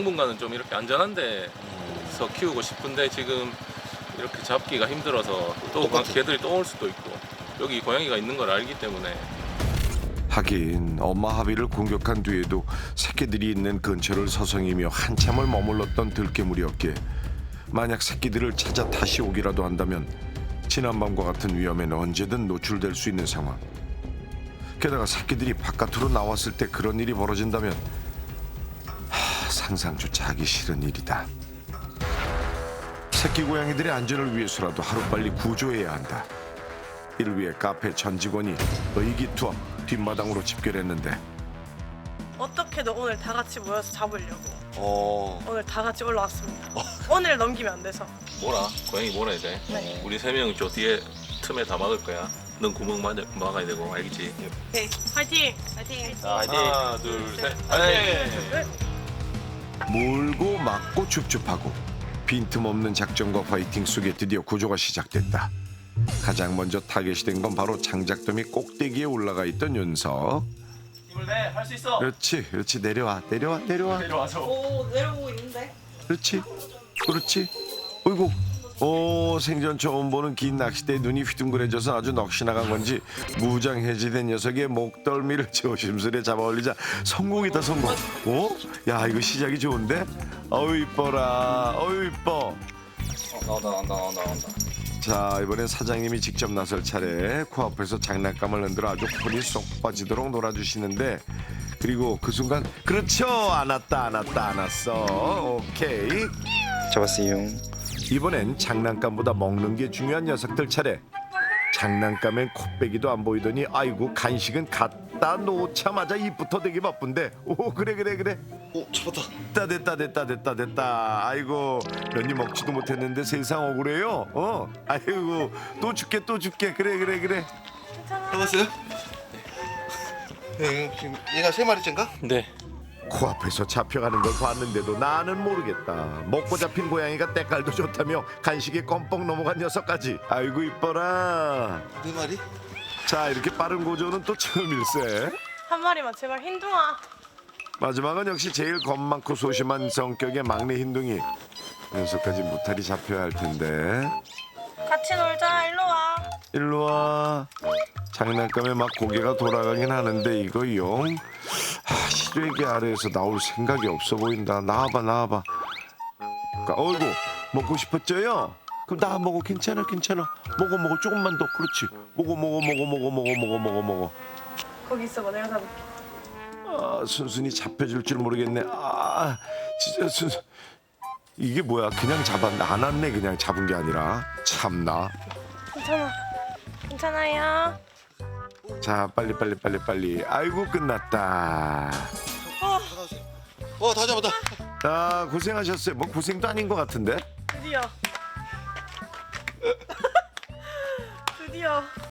당분간은 좀 이렇게 안전한 데서 키우고 싶은데 지금 이렇게 잡기가 힘들어서 또 똑같아. 개들이 또 올 수도 있고 여기 고양이가 있는 걸 알기 때문에. 하긴 엄마 하비를 공격한 뒤에도 새끼들이 있는 근처를 서성이며 한참을 머물렀던 들개물이었기에 만약 새끼들을 찾아 다시 오기라도 한다면 지난밤과 같은 위험에는 언제든 노출될 수 있는 상황. 게다가 새끼들이 바깥으로 나왔을 때 그런 일이 벌어진다면 상상조차 하기 싫은 일이다. 새끼 고양이들의 안전을 위해서라도 하루빨리 구조해야 한다. 이를 위해 카페 전 직원이 의기투합 뒷마당으로 집결했는데 어떻게든 오늘 다 같이 모여서 잡으려고 오늘 다 같이 올라왔습니다. 오늘 넘기면 안 돼서. 몰아. 고양이 몰아야 돼. 네. 우리 3명 저 뒤에 틈에 다 막을 거야. 넌 구멍 막아야 되고 알겠지? 네. 파이팅! 파이팅! 하나 둘 셋. 몰고 막고 줍줍하고 빈틈없는 작전과 파이팅 속에 드디어 구조가 시작됐다. 가장 먼저 타겟이 된 건 바로 장작더미 꼭대기에 올라가 있던 윤석. 힘을 내. 할 수 있어. 그렇지 내려와 내려와서. 오, 내려오고 있는데? 그렇지 어이구 생전 처음 보는 긴 낚싯대에 눈이 휘둥그레져서 아주 넋이 나간 건지 무장해제된 녀석의 목덜미를 조심스레 잡아 올리자 성공이다 성공. 야 이거 시작이 좋은데? 어우 이뻐라 어우 이뻐. 나온다. 자 이번엔 사장님이 직접 나설 차례. 코앞에서 장난감을 흔들어 아주 폰이 쏙 빠지도록 놀아주시는데 그리고 그 순간 그렇죠 안 왔어 오케이. 잡았어요. 이번엔 장난감보다 먹는 게 중요한 녀석들 차례. 장난감엔 코빼기도 안 보이더니 아이고 간식은 갖다 놓자마자 입부터 되게 바쁜데. 오 그래 잡았다. 됐다 아이고 런니 먹지도 못했는데 세상 억울해요. 아이고 또 줄게 그래. 잡았어요? 네. 지금 얘가 3마리째인가? 네. 코앞에서 잡혀가는 걸 봤는데도 나는 모르겠다. 먹고 잡힌 고양이가 때깔도 좋다며 간식에 껌뻑 넘어간 녀석까지. 아이고 이뻐라. 4마리? 자 이렇게 빠른 고조는 또 처음일세. 한 마리만 제발 흰둥아. 마지막은 역시 제일 겁 많고 소심한 성격의 막내 흰둥이. 녀석까지 무탈이 잡혀야 할 텐데. 같이 놀자. 일로 와. 일로 와. 장난감에 막 고개가 돌아가긴 하는데 이거 용 시래기 아래에서 나올 생각이 없어 보인다. 나와봐. 어이구 먹고 싶었죠요? 그럼 나 먹어. 괜찮아. 먹어 조금만 더. 그렇지. 먹어. 거기 있어봐. 내가 잡을게. 순순히 잡혀줄 줄 모르겠네. 진짜 순수. 이게 뭐야? 그냥 안 왔네. 그냥 잡은 게 아니라. 참나. 괜찮아요. 자 빨리. 아이고 끝났다. 다 잡았다. 자 고생하셨어요. 뭐 고생도 아닌 것 같은데. 드디어.